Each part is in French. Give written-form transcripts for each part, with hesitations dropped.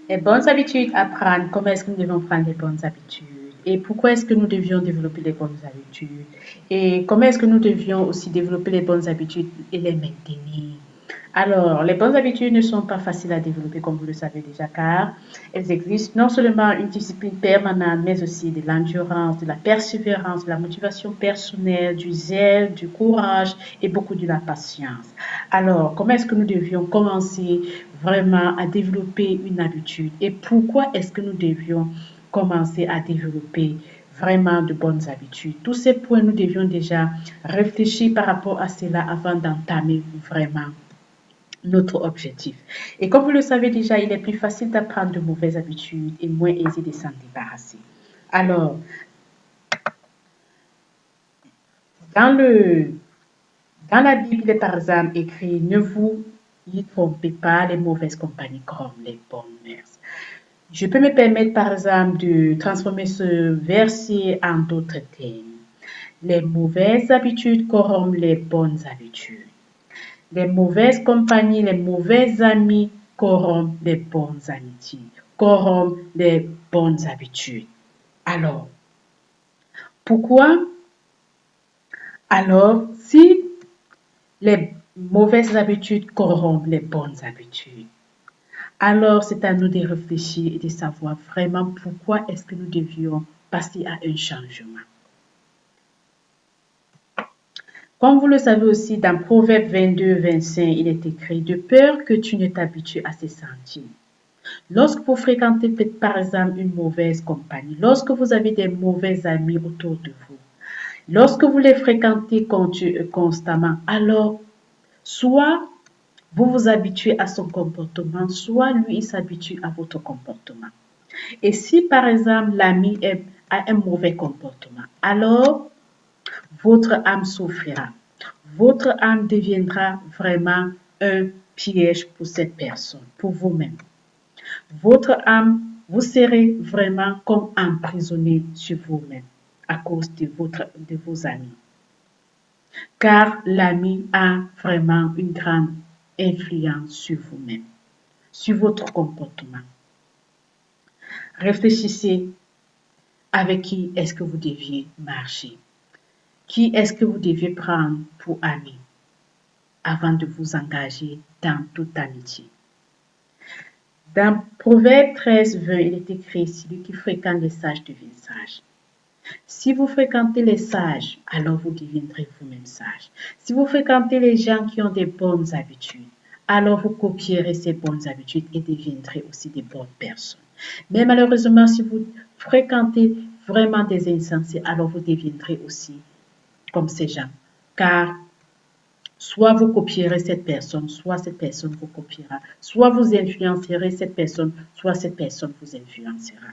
Les bonnes habitudes apprennent comment est-ce que nous devons prendre les bonnes habitudes et pourquoi est-ce que nous devions développer les bonnes habitudes et comment est-ce que nous devions aussi développer les bonnes habitudes et les maintenir. Alors, les bonnes habitudes ne sont pas faciles à développer, comme vous le savez déjà, car elles exigent non seulement une discipline permanente, mais aussi de l'endurance, de la persévérance, de la motivation personnelle, du zèle, du courage et beaucoup de la patience. Alors, comment est-ce que nous devions commencer vraiment à développer une habitude et pourquoi est-ce que nous devions commencer à développer vraiment de bonnes habitudes. Tous ces points, nous devions déjà réfléchir par rapport à cela avant d'entamer vraiment notre objectif. Et comme vous le savez déjà, il est plus facile d'apprendre de mauvaises habitudes et moins aisé de s'en débarrasser. Alors, dans, le, dans la Bible, il est par exemple écrit, ne vous y trompez pas, les mauvaises compagnies corrompent les bonnes mœurs. Je peux me permettre par exemple de transformer ce verset en d'autres termes. Les mauvaises habitudes corrompent les bonnes habitudes. Les mauvaises compagnies, les mauvais amis corrompent les bonnes amitiés, corrompent les bonnes habitudes. Alors, pourquoi? Alors, si les mauvaises habitudes corrompent les bonnes habitudes, alors c'est à nous de réfléchir et de savoir vraiment pourquoi est-ce que nous devions passer à un changement. Comme vous le savez aussi, dans Proverbe 22-25, il est écrit « De peur que tu ne t'habitues à ces sentiers ». Lorsque vous fréquentez par exemple une mauvaise compagnie, lorsque vous avez des mauvais amis autour de vous, lorsque vous les fréquentez constamment, alors soit vous vous habituez à son comportement, soit lui il s'habitue à votre comportement. Et si par exemple l'ami a un mauvais comportement, alors votre âme souffrira. Votre âme deviendra vraiment un piège pour cette personne, pour vous-même. Votre âme, vous serez vraiment comme emprisonné sur vous-même à cause de vos amis. Car l'ami a vraiment une grande influence sur vous-même, sur votre comportement. Réfléchissez avec qui est-ce que vous deviez marcher. Qui est-ce que vous deviez prendre pour ami avant de vous engager dans toute amitié. Dans Proverbe 13-20, il est écrit, celui qui fréquente les sages devient sage. Si vous fréquentez les sages, alors vous deviendrez vous-même sage. Si vous fréquentez les gens qui ont des bonnes habitudes, alors vous copierez ces bonnes habitudes et deviendrez aussi des bonnes personnes. Mais malheureusement, si vous fréquentez vraiment des insensés, alors vous deviendrez aussi comme ces gens. Car soit vous copierez cette personne, soit cette personne vous copiera. Soit vous influencerez cette personne, soit cette personne vous influencera.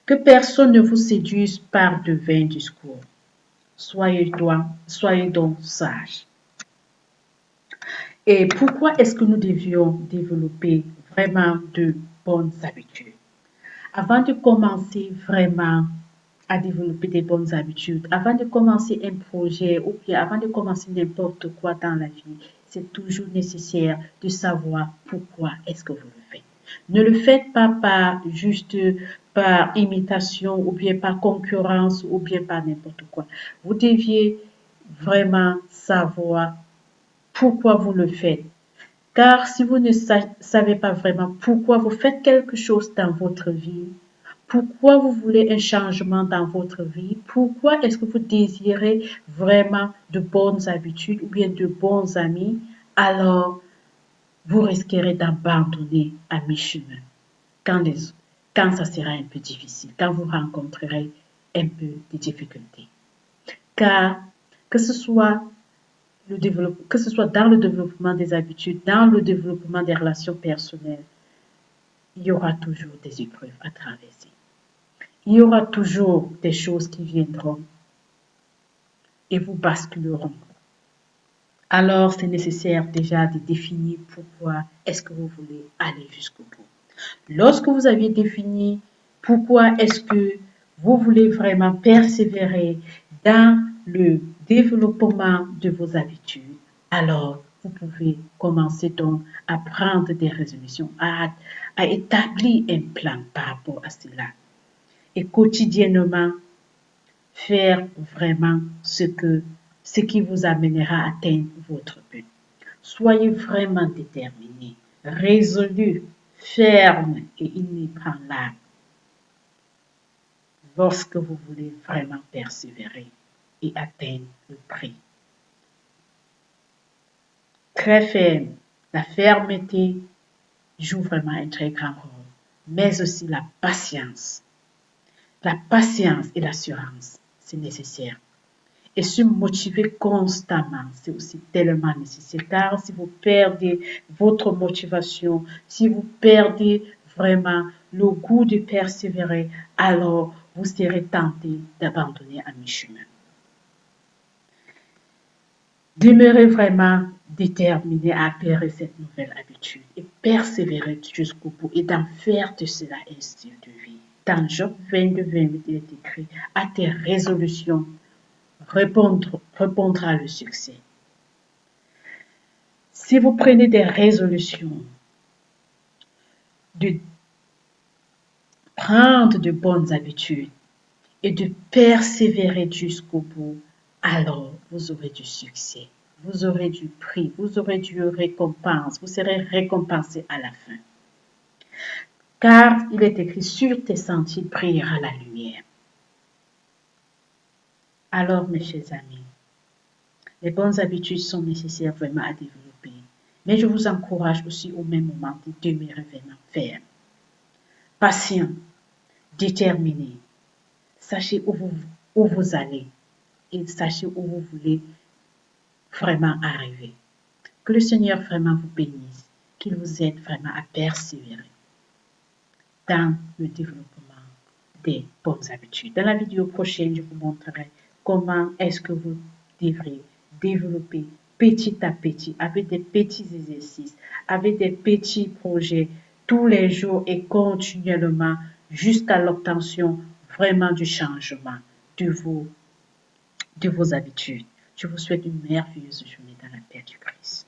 Que personne ne vous séduise par de vains discours. Soyez donc sages. Et pourquoi est-ce que nous devions développer vraiment de bonnes habitudes? Avant de commencer vraiment à développer des bonnes habitudes, avant de commencer un projet ou bien avant de commencer n'importe quoi dans la vie, c'est toujours nécessaire de savoir pourquoi est-ce que vous le faites. Ne le faites pas juste par imitation ou bien par concurrence ou bien par n'importe quoi. Vous deviez vraiment savoir pourquoi vous le faites. Car si vous ne savez pas vraiment pourquoi vous faites quelque chose dans votre vie, pourquoi vous voulez un changement dans votre vie, pourquoi est-ce que vous désirez vraiment de bonnes habitudes ou bien de bons amis, alors vous risquerez d'abandonner à mi-chemin quand ça sera un peu difficile, quand vous rencontrerez un peu de difficultés. Car que ce soit dans le développement des habitudes, dans le développement des relations personnelles, il y aura toujours des épreuves à traverser. Il y aura toujours des choses qui viendront et vous basculeront. Alors, c'est nécessaire déjà de définir pourquoi est-ce que vous voulez aller jusqu'au bout. Lorsque vous aviez défini pourquoi est-ce que vous voulez vraiment persévérer dans le développement de vos habitudes, alors vous pouvez commencer donc à prendre des résolutions, à établir un plan par rapport à cela. Et quotidiennement, faire vraiment ce qui vous amènera à atteindre votre but. Soyez vraiment déterminé, résolu, ferme et inébranlable lorsque vous voulez vraiment persévérer et atteindre le prix. Très ferme, la fermeté joue vraiment un très grand rôle, mais aussi la patience. La patience et l'assurance, c'est nécessaire. Et se motiver constamment, c'est aussi tellement nécessaire. Car si vous perdez votre motivation, si vous perdez vraiment le goût de persévérer, alors vous serez tenté d'abandonner à mi-chemin. Demeurez vraiment déterminé à acquérir cette nouvelle habitude et persévérer jusqu'au bout et d'en faire de cela un style de vie. Dans Job 22-28, il est écrit « À tes résolutions répondra le succès ». Si vous prenez des résolutions de prendre de bonnes habitudes et de persévérer jusqu'au bout, alors vous aurez du succès, vous aurez du prix, vous aurez du récompense, vous serez récompensé à la fin. Car il est écrit sur tes sentiers brillera la lumière. Alors, mes chers amis, les bonnes habitudes sont nécessaires vraiment à développer. Mais je vous encourage aussi au même moment de demeurer vraiment ferme, patient, déterminé. Sachez où vous allez et sachez où vous voulez vraiment arriver. Que le Seigneur vraiment vous bénisse, qu'il vous aide vraiment à persévérer dans le développement des bonnes habitudes. Dans la vidéo prochaine, je vous montrerai comment est-ce que vous devrez développer petit à petit, avec des petits exercices, avec des petits projets, tous les jours et continuellement, jusqu'à l'obtention vraiment du changement de vos habitudes. Je vous souhaite une merveilleuse journée dans la paix du Christ.